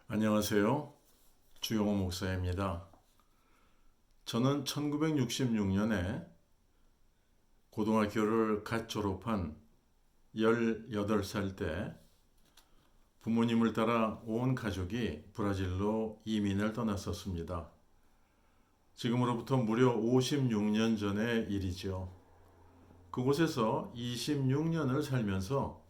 안녕하세요. 주영호 목사입니다. 저는 1966년에 고등학교를 갓 졸업한 18살 때 부모님을 따라 온 가족이 브라질로 이민을 떠났었습니다. 지금으로부터 무려 56년 전의 일이죠. 그곳에서 26년을 살면서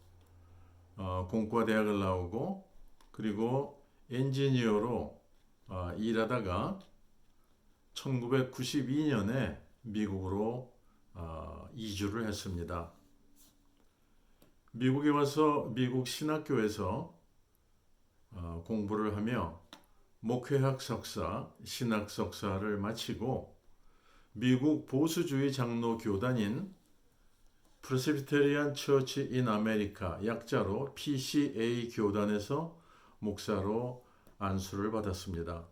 공과대학을 나오고 그리고 엔지니어로 일하다가 1992년에 미국으로 이주를 했습니다. 미국에 와서 미국 신학교에서 공부를 하며 목회학 석사, 신학 석사를 마치고 미국 보수주의 장로 교단인 프레스비테리안 처치 인 아메리카, 약자로 PCA 교단에서 목사로 안수를 받았습니다.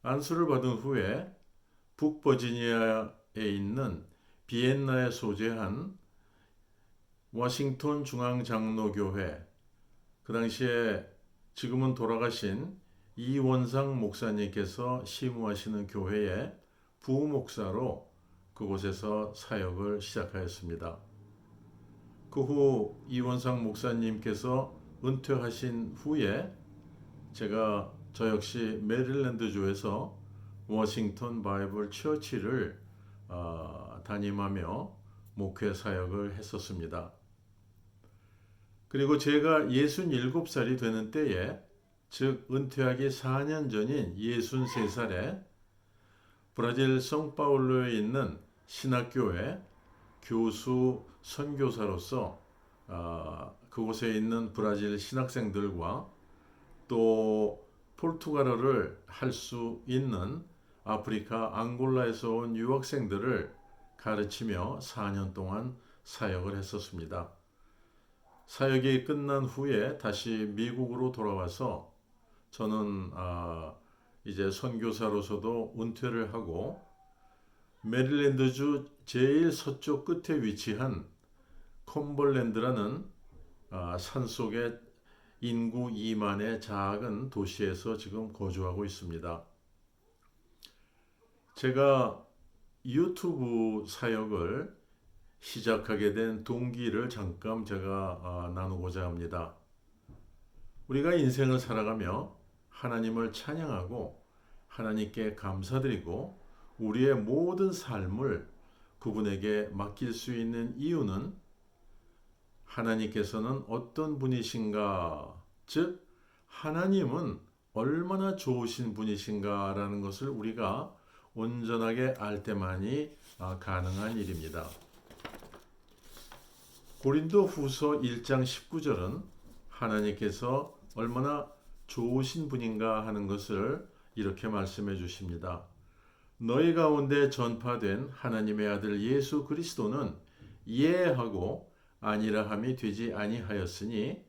안수를 받은 후에 북버지니아에 있는 비엔나에 소재한 워싱턴 중앙장로교회, 그 당시에 지금은 돌아가신 이원상 목사님께서 시무하시는 교회의 부목사로 그곳에서 사역을 시작하였습니다. 그 후 이원상 목사님께서 은퇴하신 후에 저 역시 메릴랜드주에서 워싱턴 바이블 처치를 담임하며 목회 사역을 했었습니다. 그리고 제가 67살이 되는 때에, 즉 은퇴하기 4년 전인 63살에 브라질 성파울루에 있는 신학교회 교수 선교사로서 그곳에 있는 브라질 신학생들과 또 포르투갈어를 할 수 있는 아프리카 앙골라에서 온 유학생들을 가르치며 4년 동안 사역을 했었습니다. 사역이 끝난 후에 다시 미국으로 돌아와서 저는 이제 선교사로서도 은퇴를 하고 메릴랜드주 제일 서쪽 끝에 위치한 컴벌랜드라는 산속의 인구 2만의 작은 도시에서 지금 거주하고 있습니다. 제가 유튜브 사역을 시작하게 된 동기를 잠깐 제가 나누고자 합니다. 우리가 인생을 살아가며 하나님을 찬양하고 하나님께 감사드리고 우리의 모든 삶을 그분에게 맡길 수 있는 이유는 하나님께서는 어떤 분이신가, 즉 하나님은 얼마나 좋으신 분이신가라는 것을 우리가 온전하게 알 때만이 가능한 일입니다. 고린도 후서 1장 19절은 하나님께서 얼마나 좋으신 분인가 하는 것을 이렇게 말씀해 주십니다. 너희 가운데 전파된 하나님의 아들 예수 그리스도는 예하고 아니라 함이 되지 아니하였으니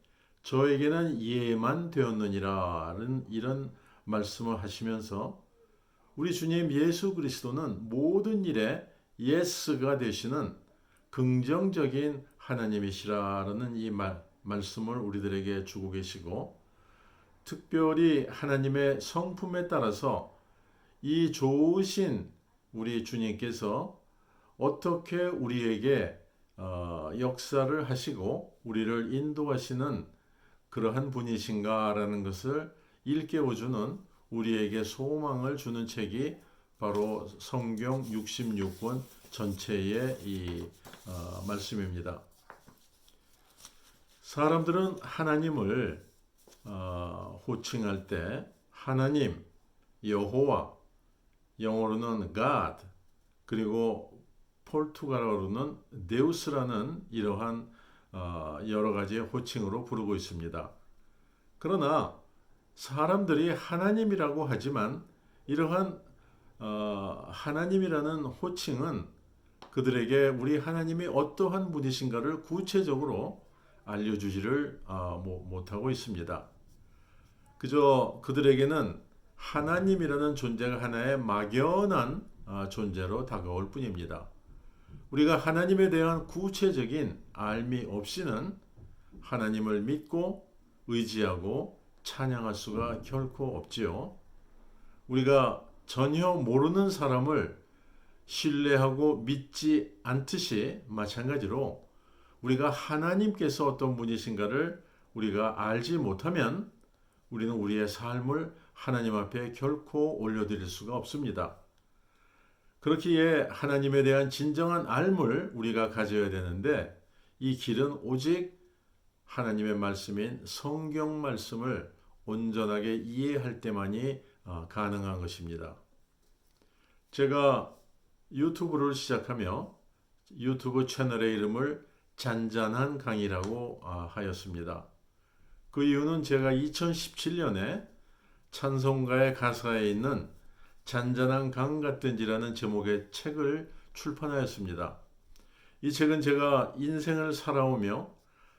저에게는 예만 되었느니라는 이런 말씀을 하시면서 우리 주님 예수 그리스도는 모든 일에 예스가 되시는 긍정적인 하나님이시라는 이 말씀을 우리들에게 주고 계시고, 특별히 하나님의 성품에 따라서 이 좋으신 우리 주님께서 어떻게 우리에게 역사를 하시고 우리를 인도하시는 그러한 분이신가라는 것을 일깨워주는, 우리에게 소망을 주는 책이 바로 성경 66권 전체의 이 말씀입니다. 사람들은 하나님을 호칭할 때 하나님, 여호와, 영어로는 God, 그리고 포르투갈어로는 데우스라는 이러한 여러 가지의 호칭으로 부르고 있습니다. 그러나 사람들이 하나님이라고 하지만 이러한 하나님이라는 호칭은 그들에게 우리 하나님이 어떠한 분이신가를 구체적으로 알려주지를 못하고 있습니다. 그저 그들에게는 하나님이라는 존재가 하나의 막연한 존재로 다가올 뿐입니다. 우리가 하나님에 대한 구체적인 알미 없이는 하나님을 믿고 의지하고 찬양할 수가 결코 없지요. 우리가 전혀 모르는 사람을 신뢰하고 믿지 않듯이 마찬가지로 우리가 하나님께서 어떤 분이신가를 우리가 알지 못하면 우리는 우리의 삶을 하나님 앞에 결코 올려드릴 수가 없습니다. 그렇기에 하나님에 대한 진정한 알물 우리가 가져야 되는데 이 길은 오직 하나님의 말씀인 성경 말씀을 온전하게 이해할 때만이 가능한 것입니다. 제가 유튜브를 시작하며 유튜브 채널의 이름을 잔잔한 강이라고 하였습니다. 그 이유는 제가 2017년에 찬송가의 가사에 있는 잔잔한 강 같은지라는 제목의 책을 출판하였습니다. 이 책은 제가 인생을 살아오며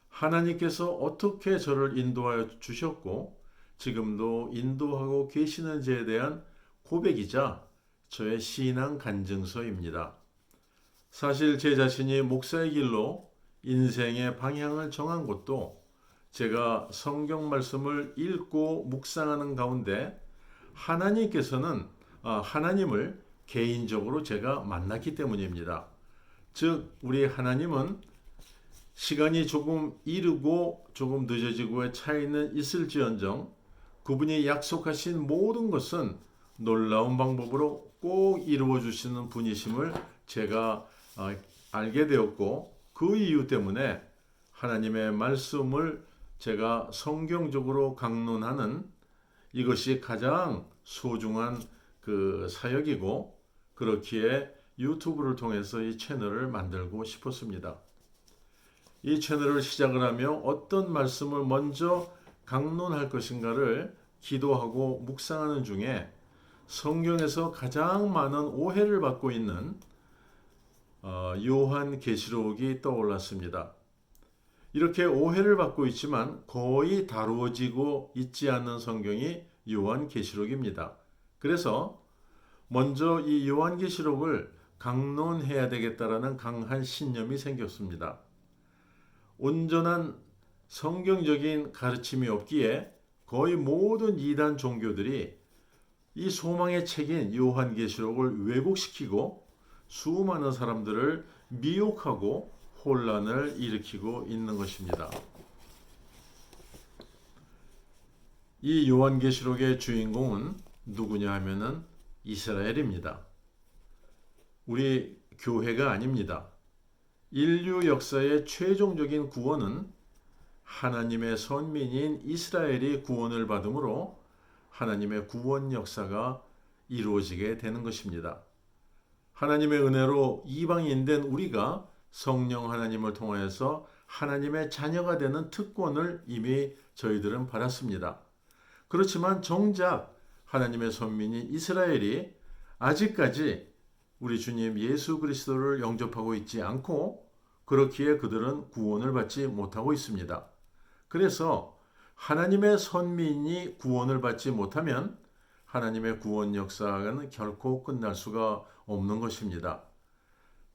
하나님께서 어떻게 저를 인도하여 주셨고 지금도 인도하고 계시는지에 대한 고백이자 저의 신앙 간증서입니다. 사실 제 자신이 목사의 길로 인생의 방향을 정한 것도 제가 성경 말씀을 읽고 묵상하는 가운데 하나님을 개인적으로 제가 만났기 때문입니다. 즉 우리 하나님은 시간이 조금 이르고 조금 늦어지고의 차이는 있을지언정 그분이 약속하신 모든 것은 놀라운 방법으로 꼭 이루어 주시는 분이심을 제가 알게 되었고 그 이유 때문에 하나님의 말씀을 제가 성경적으로 강론하는 이것이 가장 소중한 그 사역이고 그렇기에 유튜브를 통해서 이 채널을 만들고 싶었습니다. 이 채널을 시작을 하며 어떤 말씀을 먼저 강론할 것인가를 기도하고 묵상하는 중에 성경에서 가장 많은 오해를 받고 있는 요한계시록이 떠올랐습니다. 이렇게 오해를 받고 있지만 거의 다루어지고 있지 않는 성경이 요한계시록입니다. 그래서 먼저 이 요한계시록을 강론해야 되겠다라는 강한 신념이 생겼습니다. 온전한 성경적인 가르침이 없기에 거의 모든 이단 종교들이 이 소망의 책인 요한계시록을 왜곡시키고 수많은 사람들을 미혹하고 혼란을 일으키고 있는 것입니다. 이 요한계시록의 주인공은 누구냐 하면은 이스라엘입니다. 우리 교회가 아닙니다. 인류 역사의 최종적인 구원은 하나님의 선민인 이스라엘이 구원을 받음으로 하나님의 구원 역사가 이루어지게 되는 것입니다. 하나님의 은혜로 이방인된 우리가 성령 하나님을 통하여서 하나님의 자녀가 되는 특권을 이미 저희들은 받았습니다. 그렇지만 정작 하나님의 선민인 이스라엘이 아직까지 우리 주님 예수 그리스도를 영접하고 있지 않고 그렇기에 그들은 구원을 받지 못하고 있습니다. 그래서 하나님의 선민이 구원을 받지 못하면 하나님의 구원 역사는 결코 끝날 수가 없는 것입니다.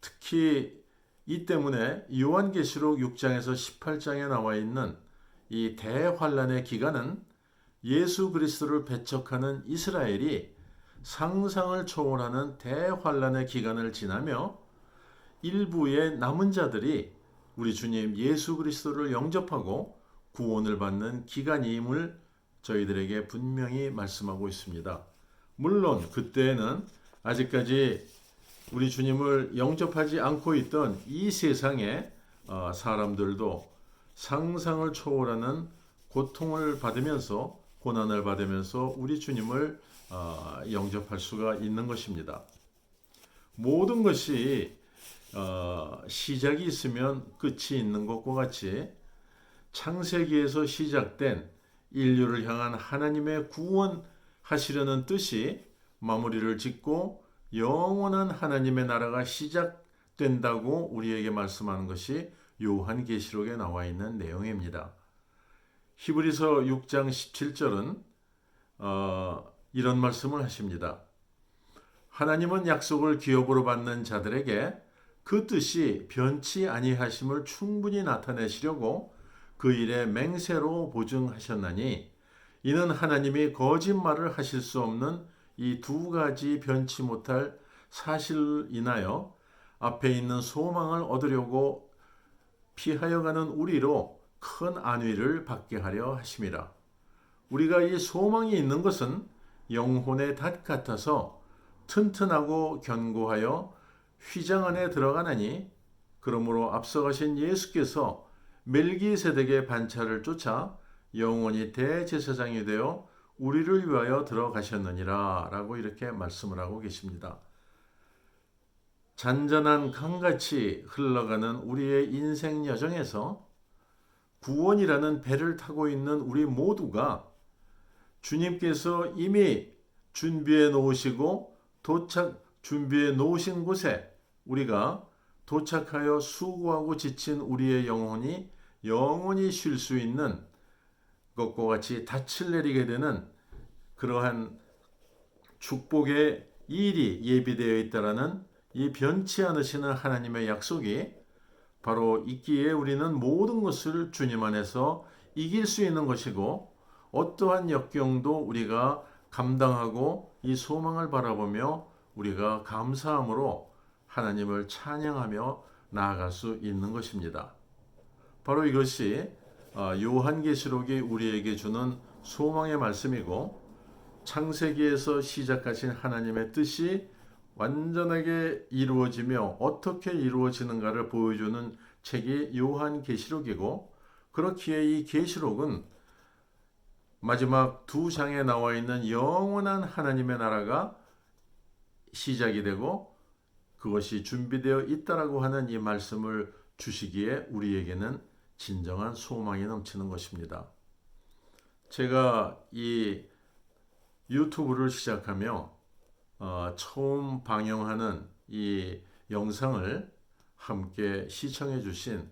특히 이 때문에 요한계시록 6장에서 18장에 나와 있는 이 대환란의 기간은 예수 그리스도를 배척하는 이스라엘이 상상을 초월하는 대환란의 기간을 지나며 일부의 남은 자들이 우리 주님 예수 그리스도를 영접하고 구원을 받는 기간임을 저희들에게 분명히 말씀하고 있습니다. 물론 그때에는 아직까지 우리 주님을 영접하지 않고 있던 이 세상의 사람들도 상상을 초월하는 고통을 받으면서 고난을 받으면서 우리 주님을 영접할 수가 있는 것입니다. 모든 것이 시작이 있으면 끝이 있는 것과 같이 창세기에서 시작된 인류를 향한 하나님의 구원하시려는 뜻이 마무리를 짓고 영원한 하나님의 나라가 시작된다고 우리에게 말씀하는 것이 요한계시록에 나와 있는 내용입니다. 히브리서 6장 17절은 이런 말씀을 하십니다. 하나님은 약속을 기업으로 받는 자들에게 그 뜻이 변치 아니하심을 충분히 나타내시려고 그 일에 맹세로 보증하셨나니 이는 하나님이 거짓말을 하실 수 없는 이 두 가지 변치 못할 사실을 인하여 앞에 있는 소망을 얻으려고 피하여 가는 우리로 큰 안위를 받게 하려 하심이라. 우리가 이 소망이 있는 것은 영혼의 닷 같아서 튼튼하고 견고하여 휘장 안에 들어가나니, 그러므로 앞서가신 예수께서 멜기세덱의 반차를 쫓아 영원히 대제사장이 되어 우리를 위하여 들어가셨느니라 라고 이렇게 말씀을 하고 계십니다. 잔잔한 강같이 흘러가는 우리의 인생 여정에서 구원이라는 배를 타고 있는 우리 모두가 주님께서 이미 준비해 놓으시고 준비해 놓으신 곳에 우리가 도착하여 수고하고 지친 우리의 영혼이 쉴 수 있는 것과 같이 닻을 내리게 되는 그러한 축복의 일이 예비되어 있다라는 이 변치 않으시는 하나님의 약속이 바로 있기에 우리는 모든 것을 주님 안에서 이길 수 있는 것이고, 어떠한 역경도 우리가 감당하고 이 소망을 바라보며 우리가 감사함으로 하나님을 찬양하며 나아갈 수 있는 것입니다. 바로 이것이 요한계시록이 우리에게 주는 소망의 말씀이고, 창세기에서 시작하신 하나님의 뜻이 완전하게 이루어지며 어떻게 이루어지는가를 보여주는 책이 요한계시록이고, 그렇기에 이 계시록은 마지막 두 장에 나와 있는 영원한 하나님의 나라가 시작이 되고 그것이 준비되어 있다라고 하는 이 말씀을 주시기에 우리에게는 진정한 소망이 넘치는 것입니다. 제가 이 유튜브를 시작하며 처음 방영하는 이 영상을 함께 시청해 주신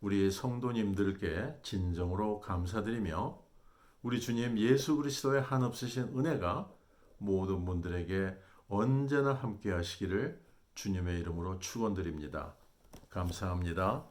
우리 성도님들께 진정으로 감사드리며, 우리 주님 예수 그리스도의 한없으신 은혜가 모든 분들에게 언제나 함께 하시기를 주님의 이름으로 축원드립니다. 감사합니다.